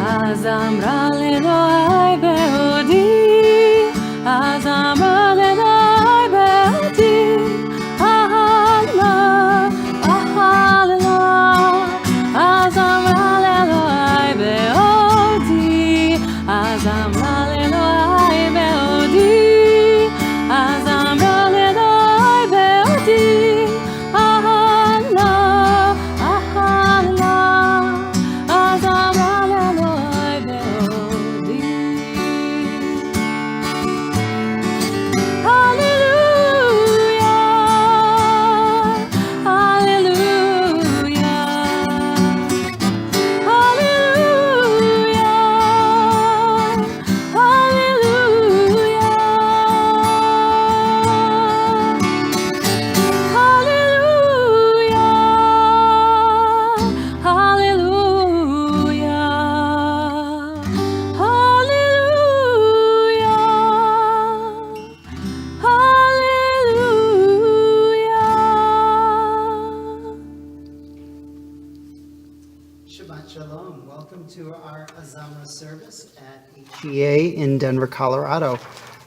Azamra Leloai Beodi, Azamra Leloai Beodi, Ahallah, Ahallah, Azamra Leloai Beodi, Azamra Leloai Beodi, Azamra Leloai Beodi, Ahallah, Ahallah, Azamra Leloai Beodi. Hallelujah, hallelujah, hallelujah, hallelujah, hallelujah. Shabbat Shalom. Welcome to our Azamra service at HEA in Denver, Colorado.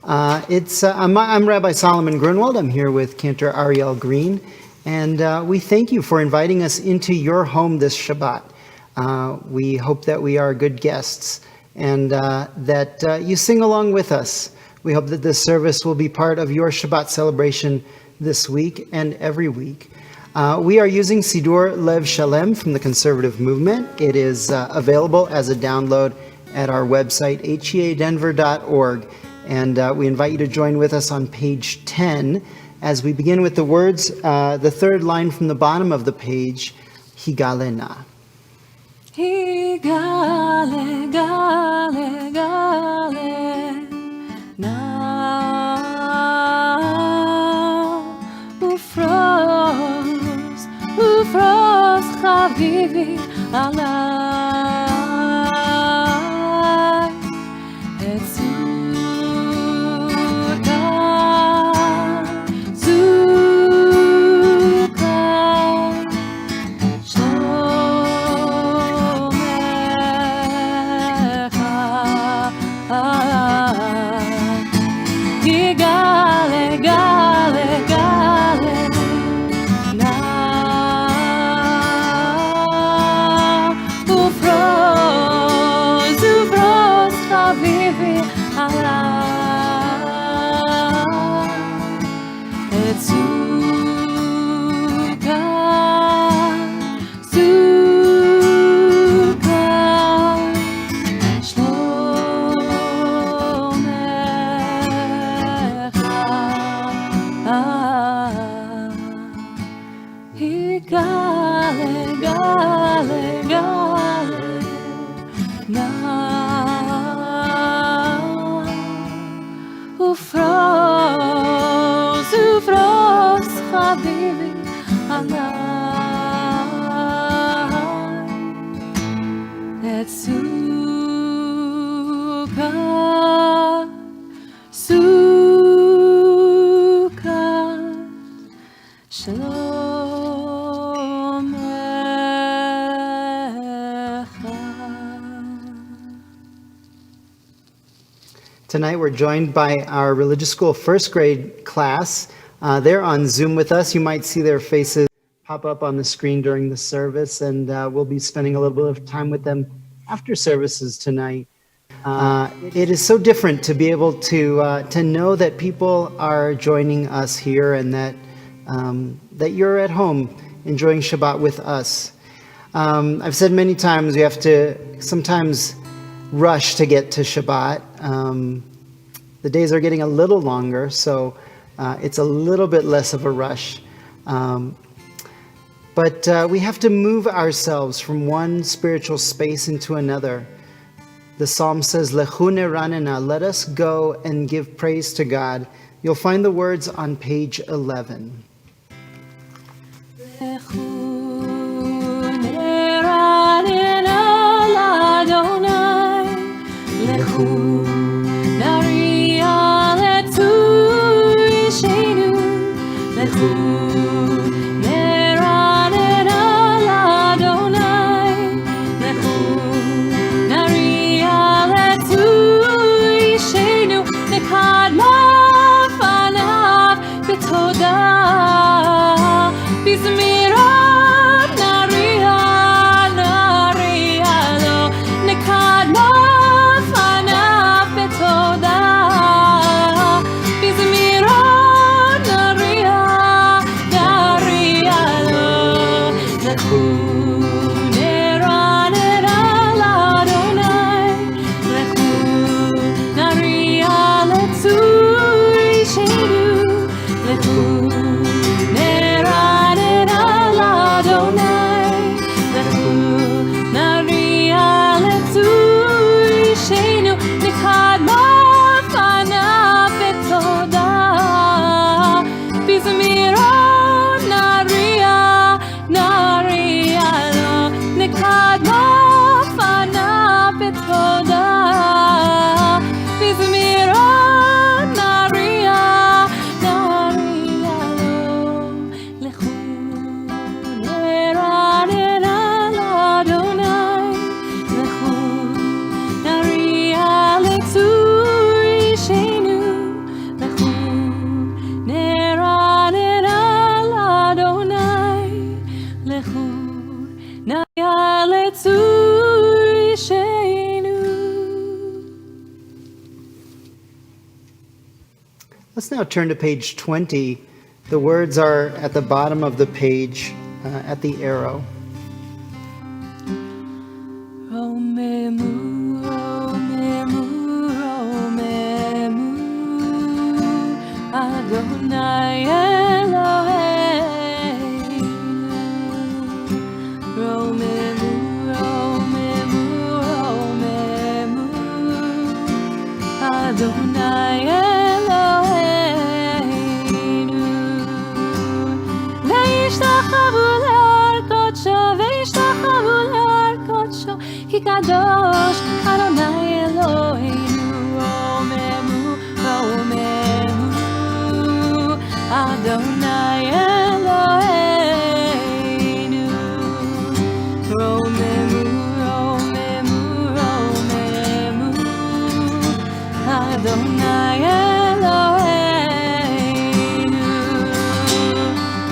I'm Rabbi Solomon Grunwald. I'm here with Cantor Ariel Green, and we thank you for inviting us into your home this Shabbat. We hope that we are good guests and that you sing along with us. We hope that this service will be part of your Shabbat celebration this week and every week. We are using Sidur Lev Shalem from the Conservative Movement. It is available as a download at our website, headenver.org. And we invite you to join with us on page 10 as we begin with the words, the third line from the bottom of the page, Higalena. Higale, gale, gale, na ufros, ufros chavivi alai, et suka, suka, Gale, gale, gale, na ufros, ufros chavivi alai, et suka, suka, Higale, gale, gale, na ufros, ufros chavivi alai, et suka, suka, shalom lecha. Tonight we're joined by our religious school first grade class. They're on Zoom with us. You might see their faces pop up on the screen during the service, and we'll be spending a little bit of time with them after services tonight. It is so different to be able to know that people are joining us here and that that you're at home enjoying Shabbat with us. I've said many times we have to sometimes rush to get to Shabbat. The days are getting a little longer, so it's a little bit less of a rush. But we have to move ourselves from one spiritual space into another. The psalm says, Lechu neranena, let us go and give praise to God. You'll find the words on page 11. Lechu neranena l'Adonai, lechu nariya letu ishenu, lechu neranena l'Adonai, lechu nariya Let's now turn to page 20. The words are at the bottom of the page, at the arrow. Romemu, Romemu, Romemu, Adonai Eloheinu. Romemu, Romemu, Romemu, Adonai Eloheinu. Veishtachavu le'arkodsho, veishtachavu le'arkodsho, Ki kadosh Adonai Eloheinu. Romemu, Romemu, Adonai Eloheinu. Romemu, Romemu, Romemu, Adonai Eloheinu.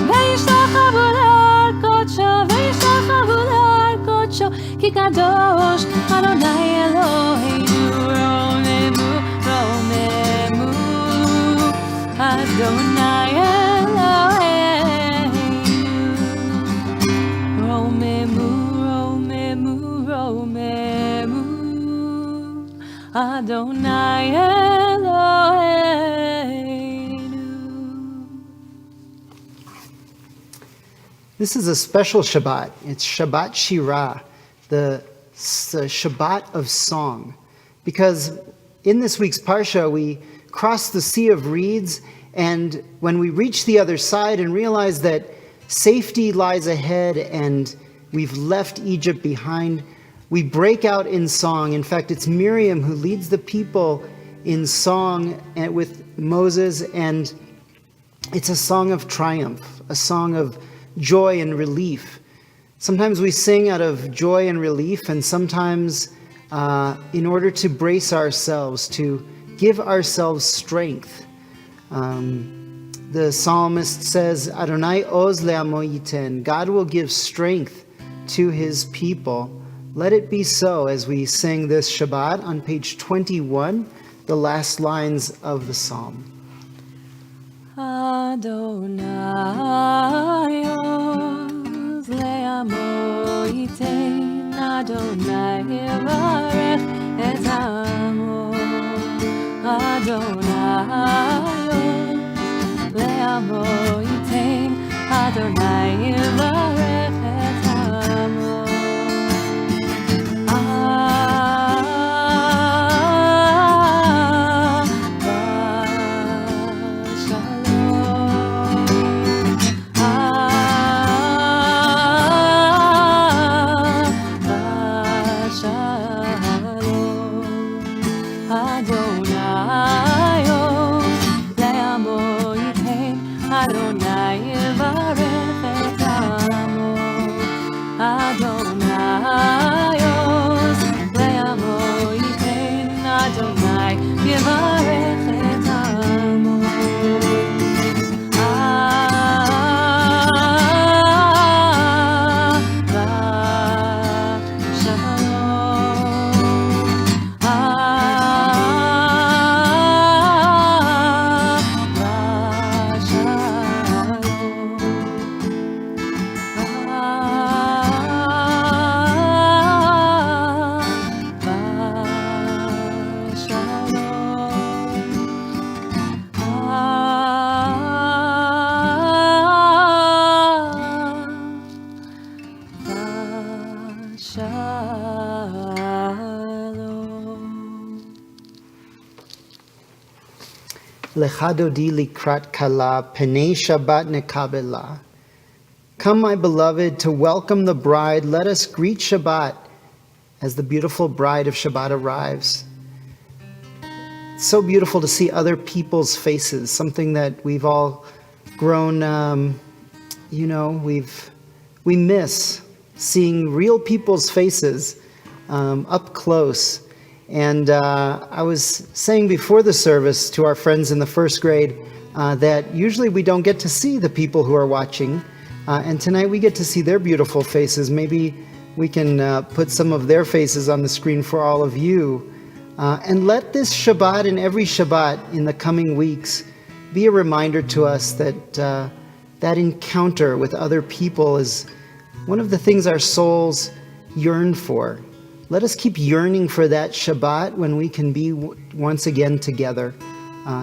Veishtachavu le'arkodsho, veishtachavu le'arkodsho, Ki kadosh Adonai Eloheinu. Romemu, Romemu, Adonai Eloheinu. Romemu, Romemu, Romemu, Adonai Eloheinu. This is a special Shabbat. It's Shabbat Shirah, the Shabbat of song. Because in this week's Parsha, we cross the Sea of Reeds, and when we reach the other side and realize that safety lies ahead and we've left Egypt behind, we break out in song. In fact, it's Miriam who leads the people in song with Moses, and it's a song of triumph, a song of joy and relief. Sometimes we sing out of joy and relief, and sometimes in order to brace ourselves, to give ourselves strength. The psalmist says, Adonai oz le'amo yiten, God will give strength to his people. Let it be so as we sing this Shabbat on page 21, the last lines of the psalm. Adonai oz le'amo yiten, Adonai yevarech et amo. Adonai oz le'amo yiten, Adonai yevarech et amo. Lecha dodi likrat kala, penei Shabbat nekabela. Come, my beloved, to welcome the bride. Let us greet Shabbat as the beautiful bride of Shabbat arrives. It's so beautiful to see other people's faces, something that we've all grown, we miss seeing real people's faces up close. And I was saying before the service to our friends in the first grade that usually we don't get to see the people who are watching. And tonight we get to see their beautiful faces. Maybe we can put some of their faces on the screen for all of you. And let this Shabbat and every Shabbat in the coming weeks be a reminder to us that that encounter with other people is one of the things our souls yearn for. Let us keep yearning for that Shabbat when we can be once again together,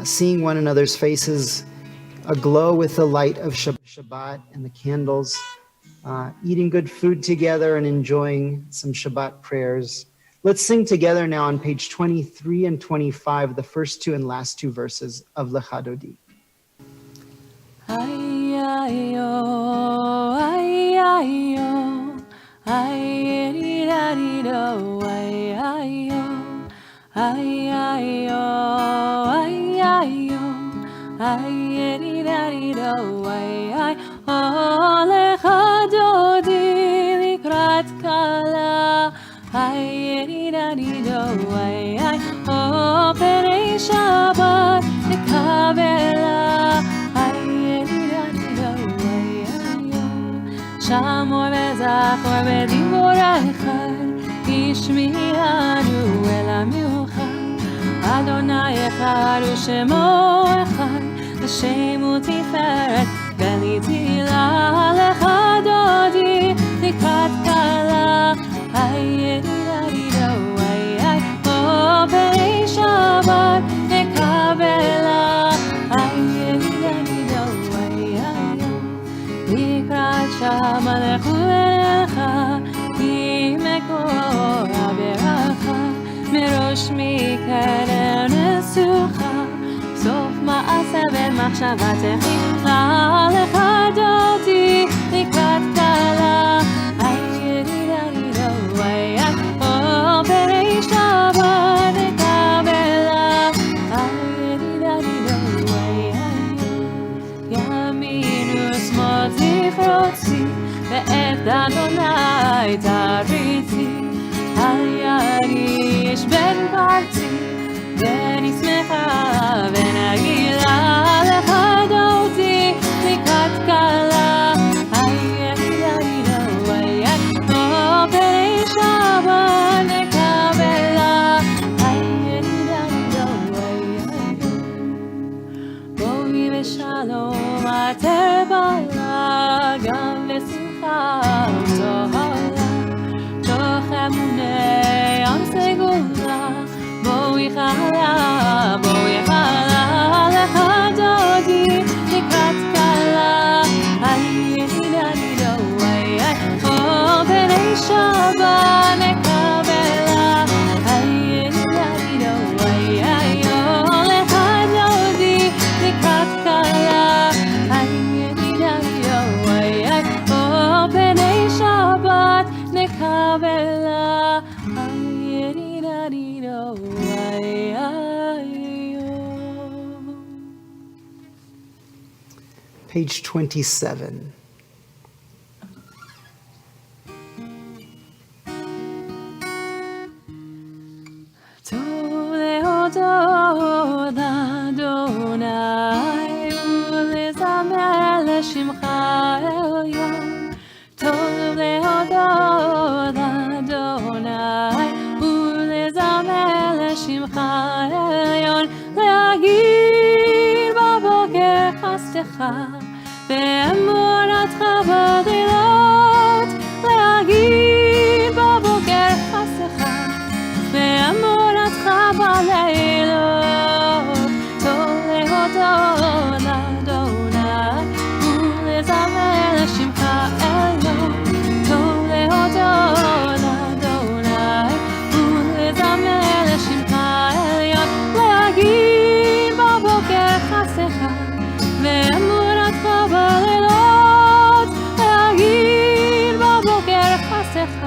seeing one another's faces aglow with the light of Shabbat and the candles, eating good food together and enjoying some Shabbat prayers. Let's sing together now on page 23 and 25, the first two and last two verses of Lecha Dodi. Ay, ay, oh, ay, ay, oh, ay, di, da, di, do, ay, ay, oh, ay, ay, oh, ay, ay, oh, ay, di, da, di, do, ay, ay, oh, lecha dodi likrat kala, ay, di, da, di, do, ay, ay, oh, penei Shabbat nekabela, שמור וזכור בדיבור אחד, השמיענו אל המיוחד. אדוני אחד ושמו אחד, השם ותפארת ולתהילה. לך דודי לקראת כלה, היי דידו היי, או פני שבת נקבלה, היי דידו היי, לקראת שמה לכו אליך, כי מקור הברכה, מראש מקדם נסוכה, סוף מעשה ומחשבה תחילה. לך דודי לקראת כלה, היי דידו היי, או פני שבת נקבלה, היי דידו היי, ימין ושמאל תפרוצי, ואת אדוני תריצי. אל ירגיש בן פרצי, ונשמחה ונגילה. לך דודי לקראת כלה, היי דידו היי, או פני שבת נקבלה, היי דידו היי. בואי בשלום תרבלה, גם בשמחה ותהלה, תוך אמוני עם סגולה. בואי חלה, בואי חלה, לך דודי לקראת כלה, היי דידו היי, או פני שבת נקבלה, היי דידו היי, או לך דודי לקראת כלה, היי דידו היי, או פני שבת נקבלה, היי דידו היי. Page 27. טוב להודות לאדוני ולזמר לשמך עליון. טוב להודות לאדוני ולזמר לשמך עליון. להגיד בבוקר חסדך ואמונתך בלילות. להגיד בבוקר חסדך ואמונתך בלילות. טוב להודות לאדוני ולזמר לשמך עליון. טוב להודות לאדוני ולזמר לשמך עליון. להגיד בבוקר חסדך ואמונתך בלילות. להגיד בבוקר חסדך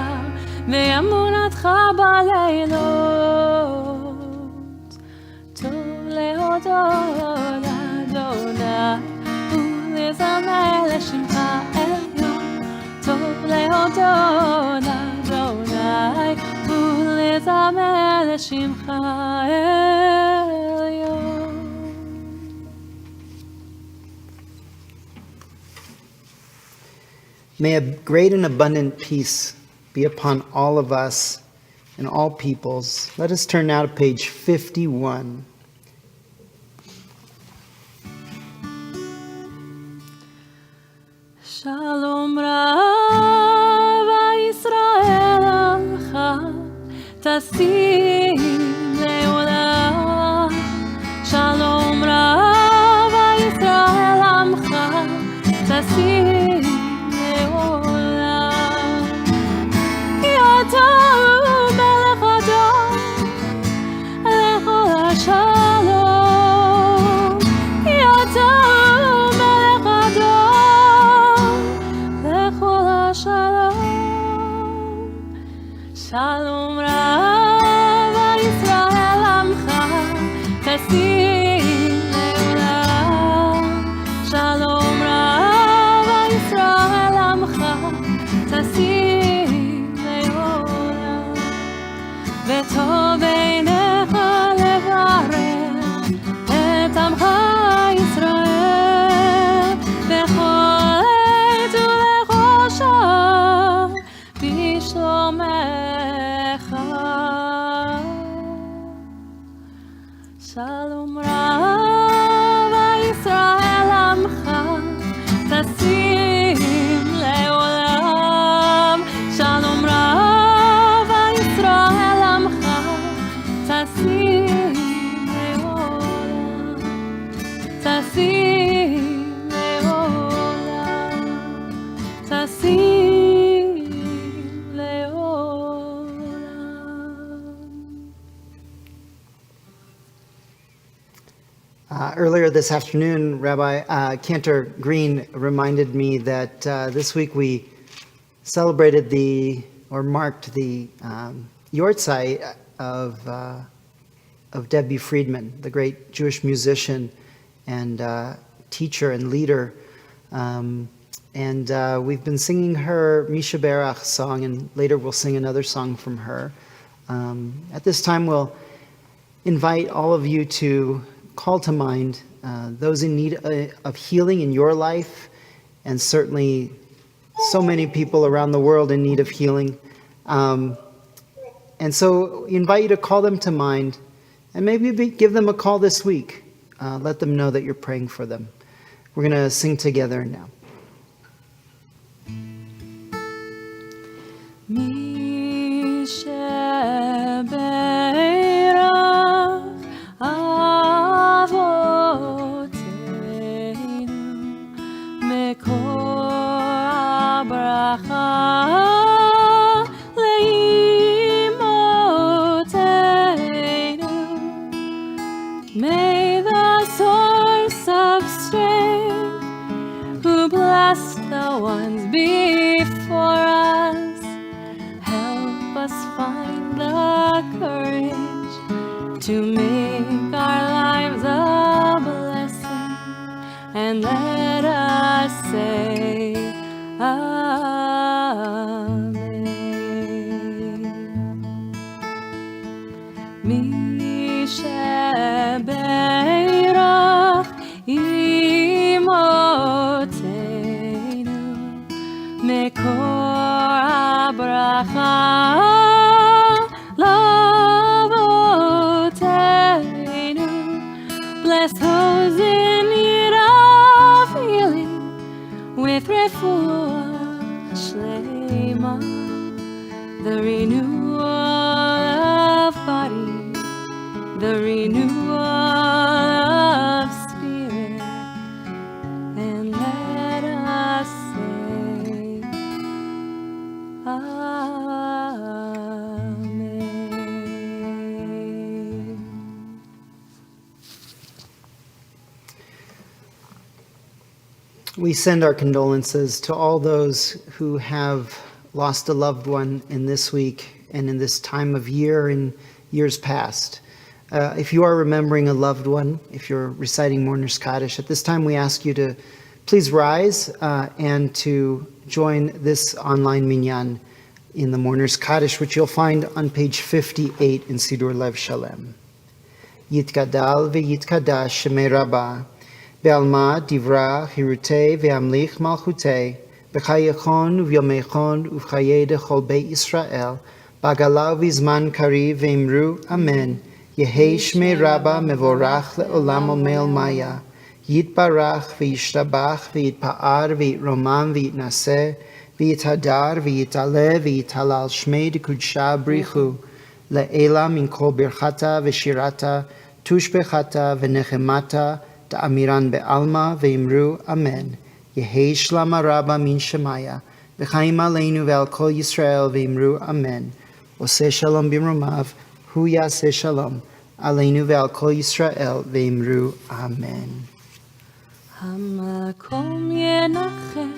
ואמונתך בלילות. טוב להודות לאדוני ולזמר לשמך עליון. טוב להודות לאדוני ולזמר לשמך עליון. May a great and abundant peace be upon all of us and all peoples. Let us turn now to page 51. Shalom Rava Yisrael Amcha Tasim Leolam Shalom Rava Yisrael Amcha Tasim Leolam Yata Melech Adon Lechol HaShalom Yata Melech Adon Lechol HaShalom Shalom Rava Yisrael Amcha Tasim Leolam Shalom Rava Yisrael Amcha Tasim Leolam וטוב בעיניך לברך את עמך ישראל בכל עת ובכל שעה בשלומך. שלום רב ישראל עמך תשים לעולם. שלום רב ישראל עמך תשים לעולם. תשים לעולם. תשים לעולם. Earlier this afternoon, Rabbi Cantor Green reminded me that this week we celebrated marked the yortzeit of Debbie Friedman, the great Jewish musician and teacher and leader. And we've been singing her Misha Berach song, and later we'll sing another song from her. At this time, we'll invite all of you to call to mind those in need of healing in your life, and certainly so many people around the world in need of healing. And so we invite you to call them to mind, and maybe give them a call this week. Let them know that you're praying for them. We're going to sing together now. מי שבירך אבותינו מקור הברכה לאמותינו. May the source of strength who bless the ones before us help us find the courage to make our lives a blessing, and let us say Amen. מי שבירך אמותינו מקור הברכה לאבותינו. Bless those in need of healing with refuah shlema, the renewal of body, the renewal of spirit, and let us say Amen. We send our condolences to all those who have lost a loved one in this week and in this time of year and years past. If you are remembering a loved one, if you're reciting Mourner's Kaddish, at this time we ask you to please rise and to join this online minyan in the Mourner's Kaddish, which you'll find on page 58 in Sidur Lev Shalem. Yitkadal v'yitkadash shemei Rabbah, be'alma divra hirutei ve'amlich malchutei, b'chayechon u'vyomechon u'chayei dechol beit Yisrael, b'agala v'zman kariv ve'imru amen. Yehei shmei Rabbah mevorach le'olam omeil maya. יתברך וישתבח ויתפאר ויתרומם ויתנשא ויתהדר ויתעלה ויתהלל שמי דקודשה בריחו לעילה מן כל ברכתה ושירתה תושבחתה ונחמתה תאמירן בעלמא ואמרו אמן. יהי שלמה רבה מן שמיה וחיים עלינו ועל כל ישראל ואמרו אמן. עושה שלום במרומיו הוא יעשה שלום עלינו ועל כל ישראל ואמרו אמן. המקום ינחם,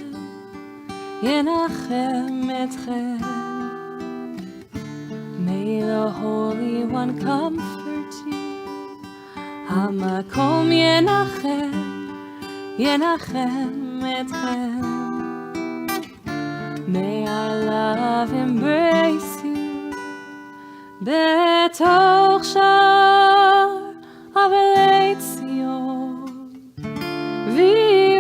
ינחם אתכם. May the Holy One comfort you. המקום ינחם, ינחם אתכם. May our love embrace you. בתוך שער אבלי ציון וירושלים.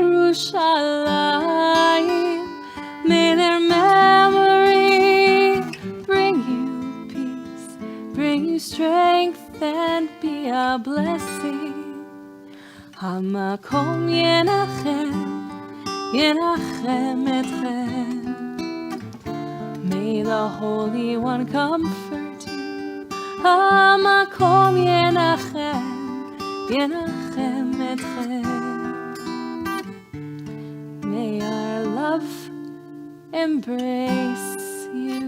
May their memory bring you peace, bring you strength and be a blessing. המקום ינחם, ינחם אתכם. May the Holy One comfort you. המקום ינחם, ינחם אתכם. May our love embrace you.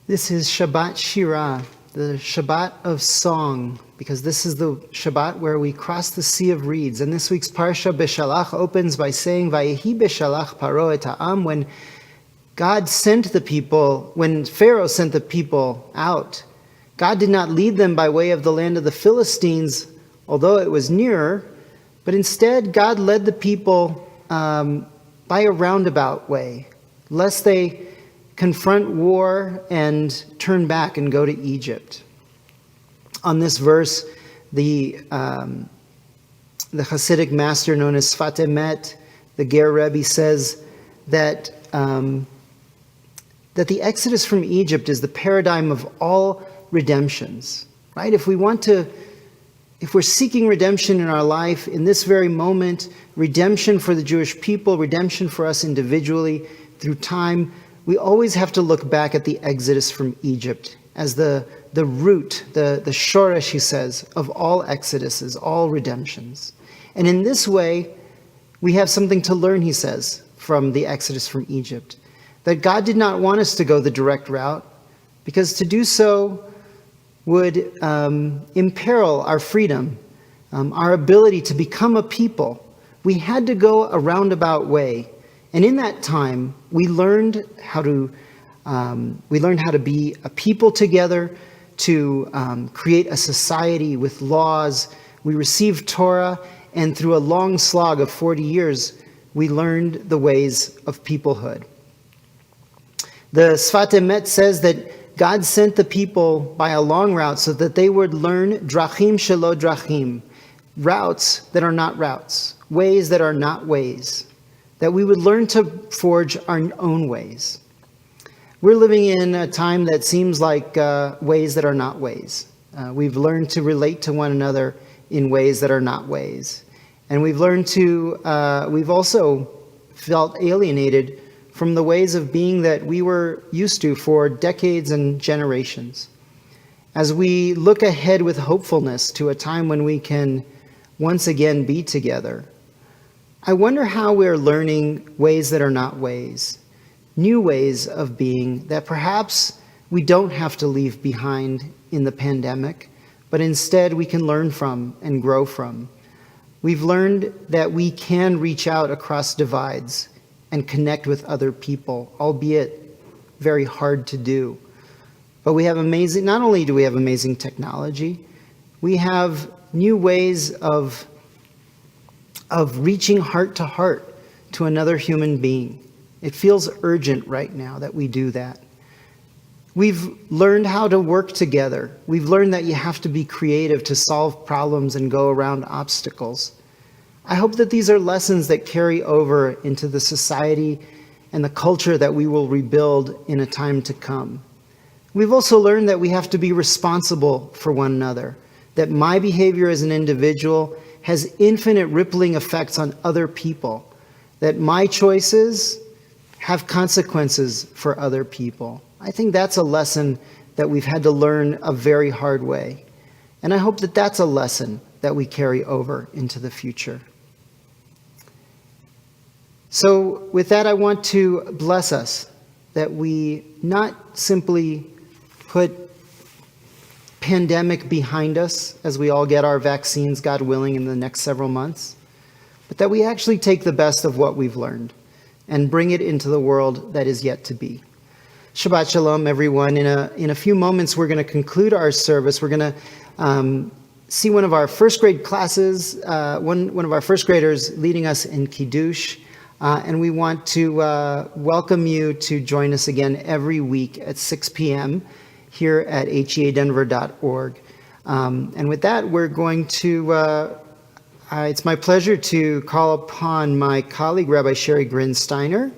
This is Shabbat Shirah, the Shabbat of song, because this is the Shabbat where we cross the Sea of Reeds. And this week's Parsha Beshalach opens by saying, Vayehi Beshalach Paro et ha'am, when God sent the people, when Pharaoh sent the people out, God did not lead them by way of the land of the Philistines, although it was nearer, but instead God led the people by a roundabout way, lest they confront war and turn back and go to Egypt. On this verse, the Hasidic master known as Sfat Emet, the Ger Rebbe, says that that the exodus from Egypt is the paradigm of all redemptions, right? If we're seeking redemption in our life, in this very moment, redemption for the Jewish people, redemption for us individually through time, we always have to look back at the exodus from Egypt as the root, the shoresh, he says, of all exoduses, all redemptions. And in this way, we have something to learn, he says, from the exodus from Egypt. That God did not want us to go the direct route, because to do so would imperil our freedom, our ability to become a people. We had to go a roundabout way. And in that time, we learned how to be a people together, to create a society with laws. We received Torah, and through a long slog of 40 years, we learned the ways of peoplehood. The Sfat Emet says that God sent the people by a long route so that they would learn drachim shelo drachim, routes that are not routes, ways that are not ways, that we would learn to forge our own ways. We're living in a time that seems like ways that are not ways. We've learned to relate to one another in ways that are not ways. And we've also felt alienated from the ways of being that we were used to for decades and generations. As we look ahead with hopefulness to a time when we can once again be together, I wonder how we're learning ways that are not ways, new ways of being that perhaps we don't have to leave behind in the pandemic, but instead we can learn from and grow from. We've learned that we can reach out across divides and connect with other people, albeit very hard to do. But we have not only do we have amazing technology, we have new ways of reaching heart to heart to another human being. It feels urgent right now that we do that. We've learned how to work together. We've learned that you have to be creative to solve problems and go around obstacles. I hope that these are lessons that carry over into the society and the culture that we will rebuild in a time to come. We've also learned that we have to be responsible for one another, that my behavior as an individual has infinite rippling effects on other people, that my choices have consequences for other people. I think that's a lesson that we've had to learn a very hard way. And I hope that that's a lesson that we carry over into the future. So with that, I want to bless us, that we not simply put pandemic behind us as we all get our vaccines, God willing, in the next several months, but that we actually take the best of what we've learned and bring it into the world that is yet to be. Shabbat Shalom, everyone. In a few moments, we're going to conclude our service. We're going to see one of our first grade classes, one of our first graders leading us in Kiddush. And we want to welcome you to join us again every week at 6 p.m. here at headenver.org. And with that, we're going to, it's my pleasure to call upon my colleague, Rabbi Sherry Grin-Steiner,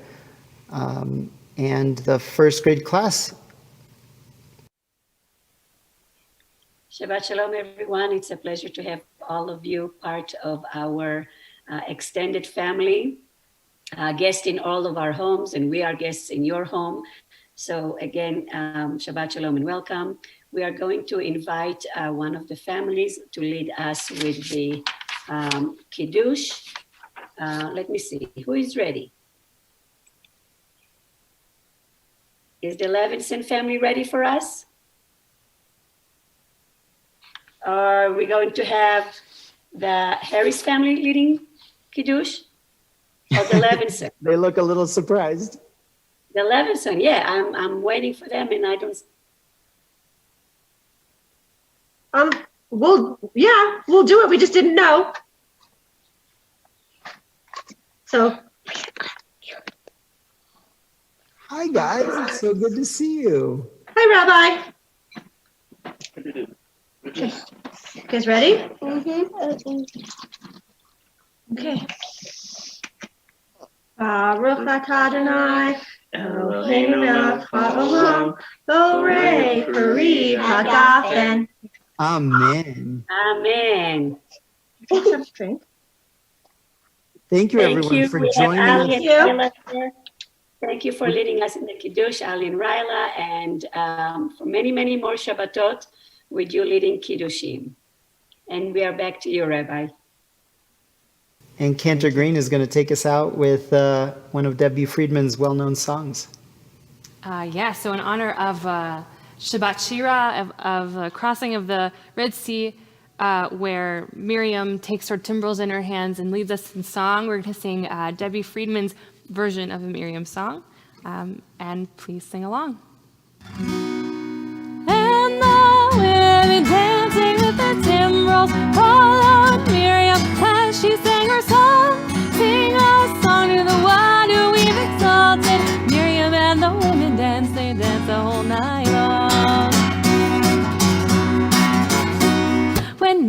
and the first grade class. Shabbat Shalom, everyone. It's a pleasure to have all of you part of our extended family. Guests in all of our homes, and we are guests in your home. So again, Shabbat Shalom and welcome. We are going to invite one of the families to lead us with the Kiddush. Let me see, who is ready? Is the Levinson family ready for us? Are we going to have the Harris family leading Kiddush? Or the Levinson? They look a little surprised. The Levinson, yeah, I'm waiting for them, and I don't. We'll do it. We just didn't know. So. Hi guys, it's so good to see you. Hi, Rabbi. Okay. You guys ready? Mm-hmm. Okay. Baruch atah Adonai, Eloheinu melech haolam, borei peri hagafen. Amen. Amen. Thank you, everyone, for joining us. Thank you for leading us in the Kiddush, Ali and Raila, and for many, many more Shabbatot with you leading Kiddushim. And we are back to you, Rabbi. And Cantor Green is going to take us out with one of Debbie Friedman's well-known songs. So in honor of Shabbat Shira, of crossing of the Red Sea, where Miriam takes her timbrels in her hands and leads us in song, we're going to sing Debbie Friedman's version of a Miriam song. And please sing along. And the women dancing with their timbrels followed Miriam as she sang her song. Sing a song to the one who we've exalted. Miriam and the women dance, they dance the whole night long. When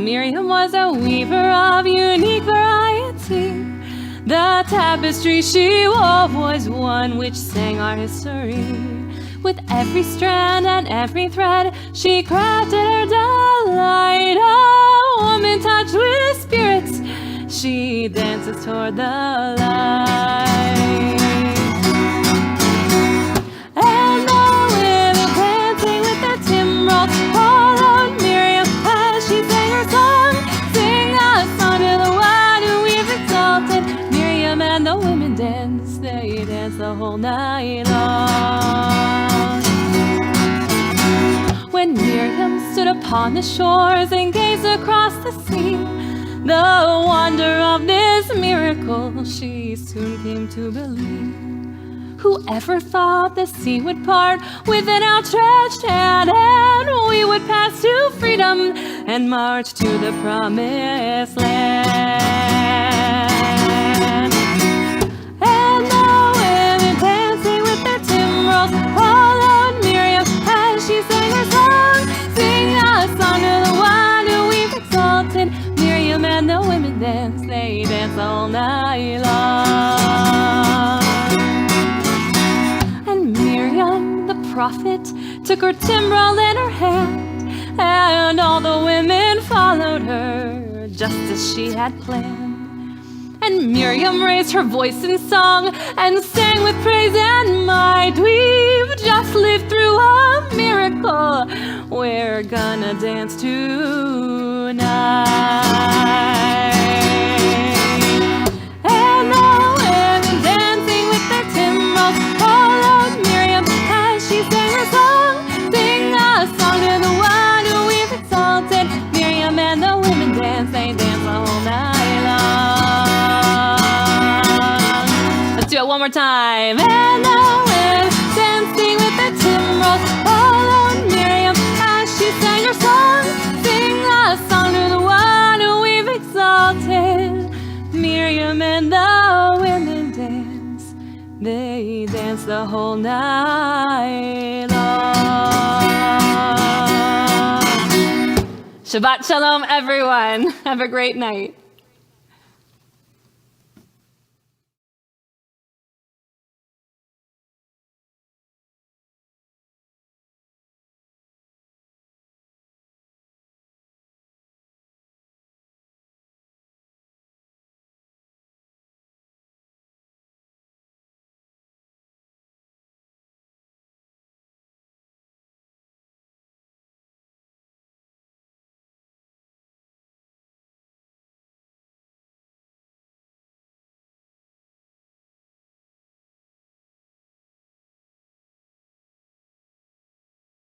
Miriam was a weaver of unique variety. The tapestry she wove was one which sang our history. With every strand and every thread, she crafted her delight. A woman touched with spirits, she dances toward the light. And the women dancing with their timbrels followed Miriam as she sang her song. Sing a song to the one who we've exalted. Miriam and the women dance, they dance the whole night long. When Miriam stood upon the shores and gazed across the sea, the wonder of this miracle she soon came to believe. Whoever thought the sea would part with an outstretched hand, and we would pass to freedom and march to the promised land. And the women dancing with their timbrels followed Miriam as she sang her song. Sing a song to the one who we've exalted. Miriam and the women dance, they dance all night long. And Miriam, the prophet took her timbrel in her hand, and all the women followed her, just as she had planned. And Miriam raised her voice in song and sang with praise and might. We've just lived through a miracle. We're gonna dance tonight. And the women dancing with their timbrels followed Miriam as she sang her song. Sing a song to the one who we've exalted. Miriam and the women dance, they dance the whole night long. Let's do it one more time. And the women dancing with their timbrels followed Miriam as she sang her song. Sing a song to the one who we've exalted. Miriam and the women dance, they dance the whole night long. Shabbat shalom, everyone. Have a great night.